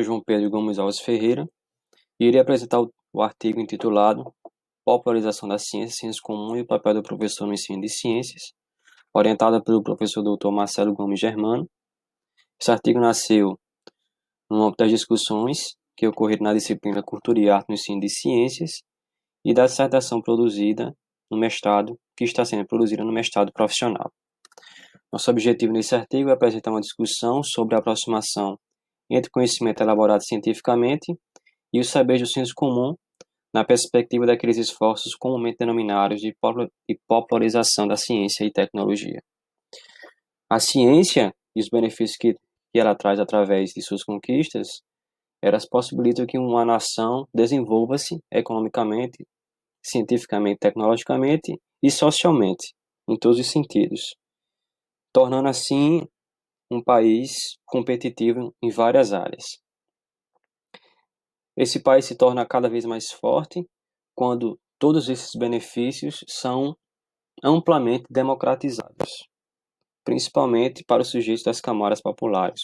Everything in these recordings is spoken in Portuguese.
João Pedro Gomes Alves Ferreira e irei apresentar o artigo intitulado Popularização da Ciência, Ciência Comum e o Papel do Professor no Ensino de Ciências, orientada pelo professor Dr. Marcelo Gomes Germano. Esse artigo nasceu no âmbito das discussões que ocorreram na disciplina Cultura e Arte no Ensino de Ciências e da dissertação produzida no mestrado, que está sendo produzida no mestrado profissional. Nosso objetivo nesse artigo é apresentar uma discussão sobre a aproximação entre conhecimento elaborado cientificamente e os saberes do senso comum na perspectiva daqueles esforços comumente denominados de popularização da ciência e tecnologia. A ciência e os benefícios que ela traz através de suas conquistas, elas possibilitam que uma nação desenvolva-se economicamente, cientificamente, tecnologicamente e socialmente, em todos os sentidos, tornando assim um país competitivo em várias áreas. Esse país se torna cada vez mais forte quando todos esses benefícios são amplamente democratizados, principalmente para os sujeitos das camadas populares,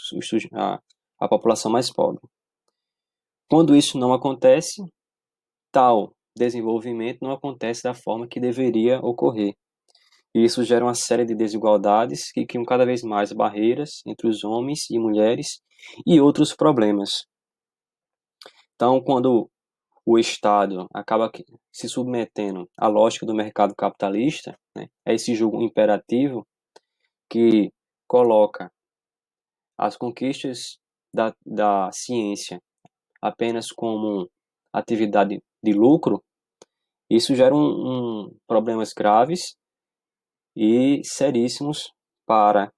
a população mais pobre. Quando isso não acontece, tal desenvolvimento não acontece da forma que deveria ocorrer. E isso gera uma série de desigualdades que criam cada vez mais barreiras entre os homens e mulheres e outros problemas. Então, quando o Estado acaba se submetendo à lógica do mercado capitalista, né, é esse jogo imperativo que coloca as conquistas da ciência apenas como atividade de lucro, isso gera problemas graves e seríssimos para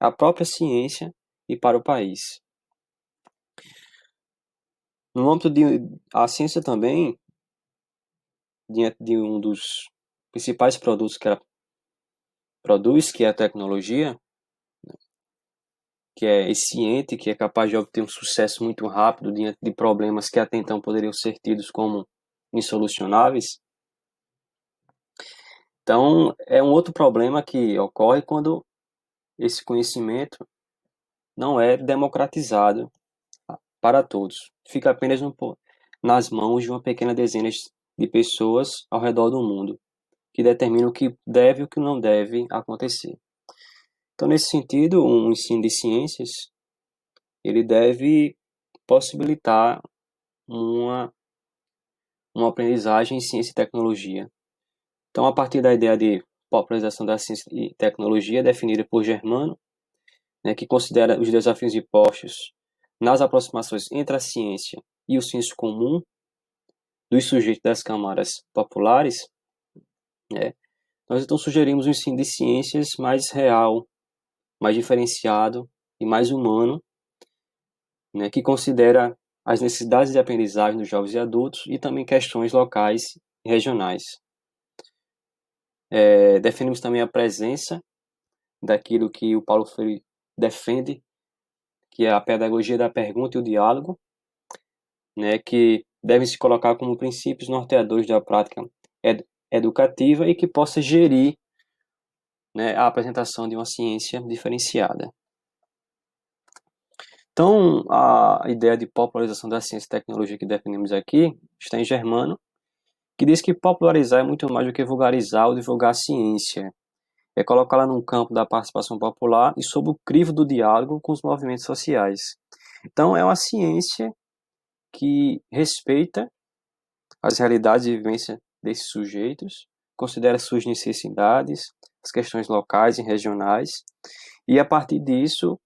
a própria ciência e para o país. No âmbito a ciência também, diante de um dos principais produtos que ela produz, que é a tecnologia, que é eficiente, que é capaz de obter um sucesso muito rápido diante de problemas que até então poderiam ser tidos como insolucionáveis. Então, é um outro problema que ocorre quando esse conhecimento não é democratizado para todos. Fica apenas nas mãos de uma pequena dezena de pessoas ao redor do mundo, que determinam o que deve e o que não deve acontecer. Então, nesse sentido, um ensino de ciências, ele deve possibilitar uma aprendizagem em ciência e tecnologia. Então, a partir da ideia de popularização da ciência e tecnologia, definida por Germano, né, que considera os desafios impostos nas aproximações entre a ciência e o senso comum dos sujeitos das camadas populares, né, nós então sugerimos um ensino de ciências mais real, mais diferenciado e mais humano, né, que considera as necessidades de aprendizagem dos jovens e adultos e também questões locais e regionais. Definimos também a presença daquilo que o Paulo Freire defende, que é a pedagogia da pergunta e o diálogo, né, que devem se colocar como princípios norteadores da prática educativa e que possa gerir, né, a apresentação de uma ciência diferenciada. Então, a ideia de popularização da ciência e tecnologia que definimos aqui está em Germano, que diz que popularizar é muito mais do que vulgarizar ou divulgar a ciência. É colocá-la num campo da participação popular e sob o crivo do diálogo com os movimentos sociais. Então, é uma ciência que respeita as realidades de vivência desses sujeitos, considera suas necessidades, as questões locais e regionais, e a partir disso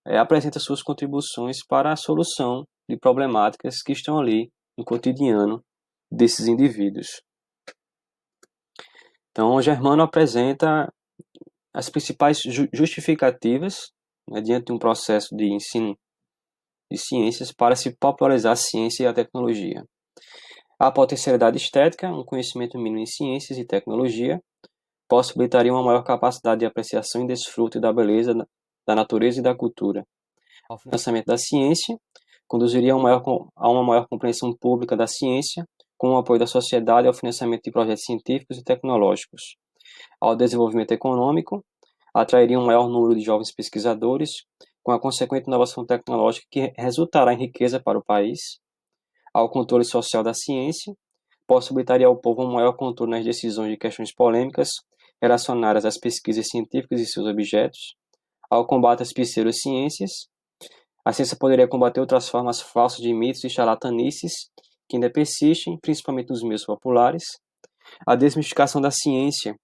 apresenta suas contribuições para a solução de problemáticas que estão ali no cotidiano desses indivíduos. Então, o Germano apresenta as principais justificativas, né, diante de um processo de ensino de ciências para se popularizar a ciência e a tecnologia. A potencialidade estética, um conhecimento mínimo em ciências e tecnologia, possibilitaria uma maior capacidade de apreciação e desfrute da beleza da natureza e da cultura. O financiamento da ciência conduziria a uma maior compreensão pública da ciência, com o apoio da sociedade ao financiamento de projetos científicos e tecnológicos. Ao desenvolvimento econômico, atrairia um maior número de jovens pesquisadores com a consequente inovação tecnológica que resultará em riqueza para o país, ao controle social da ciência, possibilitaria ao povo um maior controle nas decisões de questões polêmicas relacionadas às pesquisas científicas e seus objetos, ao combate às pseudociências. A ciência poderia combater outras formas falsas de mitos e charlatanices que ainda persistem, principalmente nos meios populares. A desmistificação da ciência.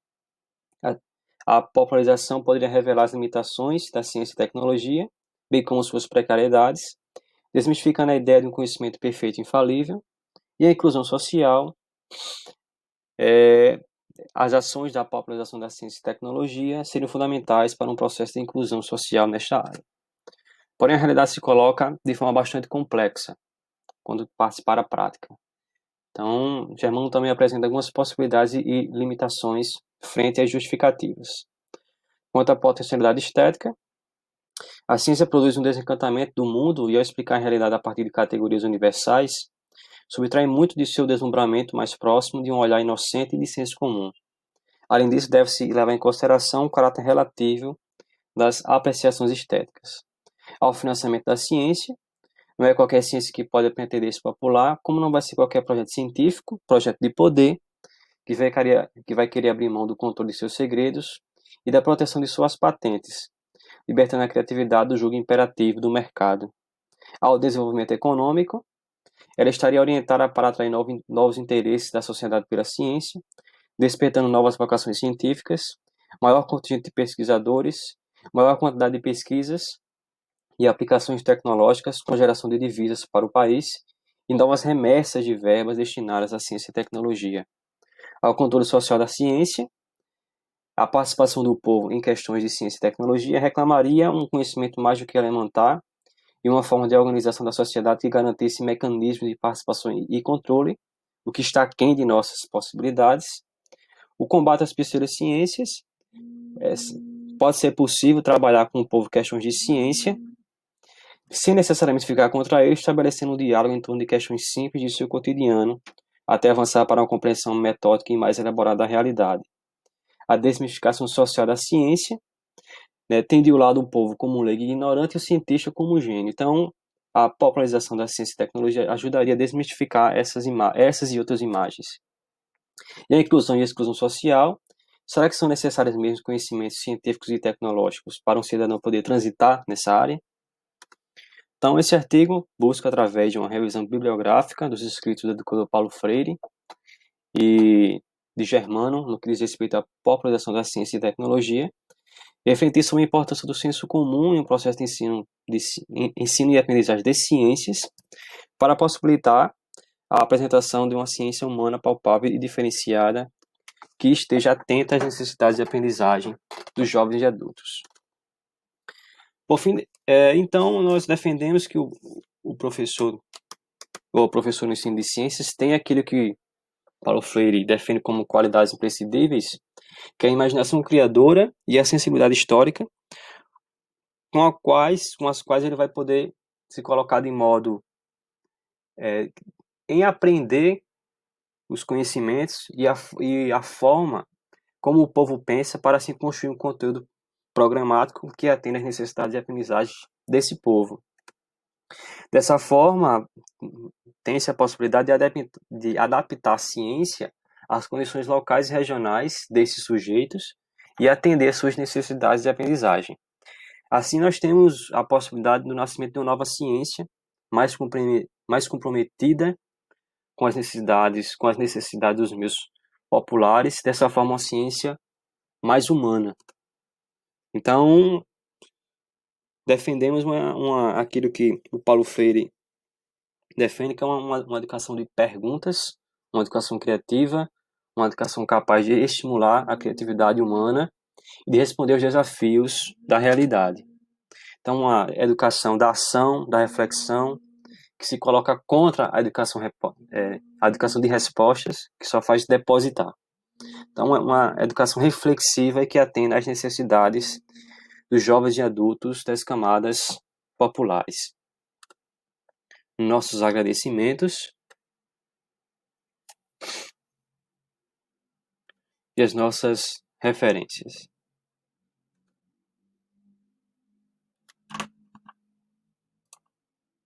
A popularização poderia revelar as limitações da ciência e tecnologia, bem como suas precariedades, desmistificando a ideia de um conhecimento perfeito e infalível. E a inclusão social. As ações da popularização da ciência e tecnologia seriam fundamentais para um processo de inclusão social nesta área. Porém, a realidade se coloca de forma bastante complexa quando parte para a prática. Então, Germano também apresenta algumas possibilidades e limitações frente às justificativas. Quanto à potencialidade estética, a ciência produz um desencantamento do mundo e, ao explicar a realidade a partir de categorias universais, subtrai muito de seu deslumbramento mais próximo de um olhar inocente e de senso comum. Além disso, deve-se levar em consideração o caráter relativo das apreciações estéticas. Ao financiamento da ciência, não é qualquer ciência que pode pretender se popular, como não vai ser qualquer projeto científico, projeto de poder, que vai querer abrir mão do controle de seus segredos e da proteção de suas patentes, libertando a criatividade do jugo imperativo do mercado. Ao desenvolvimento econômico, ela estaria orientada para atrair novos interesses da sociedade pela ciência, despertando novas vocações científicas, maior contingente de pesquisadores, maior quantidade de pesquisas e aplicações tecnológicas com geração de divisas para o país e novas remessas de verbas destinadas à ciência e tecnologia. Ao controle social da ciência, a participação do povo em questões de ciência e tecnologia reclamaria um conhecimento mais do que elementar e uma forma de organização da sociedade que garantisse mecanismos de participação e controle, o que está aquém de nossas possibilidades. O combate às pseudociências, pode ser possível trabalhar com o povo questões de ciência, sem necessariamente ficar contra ele, estabelecendo um diálogo em torno de questões simples de seu cotidiano, até avançar para uma compreensão metódica e mais elaborada da realidade. A desmistificação social da ciência, tem de um lado o povo como leigo e ignorante e o cientista como gênio. Então, a popularização da ciência e tecnologia ajudaria a desmistificar essas e outras imagens. E a inclusão e a exclusão social. Será que são necessários mesmo conhecimentos científicos e tecnológicos para um cidadão poder transitar nessa área? Então, esse artigo busca, através de uma revisão bibliográfica dos escritos do educador Paulo Freire e de Germano, no que diz respeito à popularização da ciência e tecnologia, refletir sobre a importância do senso comum em um processo de ensino e aprendizagem de ciências para possibilitar a apresentação de uma ciência humana palpável e diferenciada que esteja atenta às necessidades de aprendizagem dos jovens e adultos. Por fim, então, nós defendemos que o professor no ensino de ciências tem aquilo que Paulo Freire define como qualidades imprescindíveis, que é a imaginação criadora e a sensibilidade histórica, com as quais ele vai poder se colocar de modo em aprender os conhecimentos e a forma como o povo pensa para se construir um conteúdo programático que atenda às necessidades de aprendizagem desse povo. Dessa forma, tem-se a possibilidade de adaptar a ciência às condições locais e regionais desses sujeitos e atender às suas necessidades de aprendizagem. Assim, nós temos a possibilidade do nascimento de uma nova ciência mais comprometida com as necessidades dos meios populares, dessa forma, uma ciência mais humana. Então, defendemos aquilo que o Paulo Freire defende, que é uma educação de perguntas, uma educação criativa, uma educação capaz de estimular a criatividade humana e de responder aos desafios da realidade. Então, uma educação da ação, da reflexão, que se coloca contra a educação de respostas, que só faz depositar. Então, é uma educação reflexiva e que atenda às necessidades dos jovens e adultos das camadas populares. Nossos agradecimentos e as nossas referências.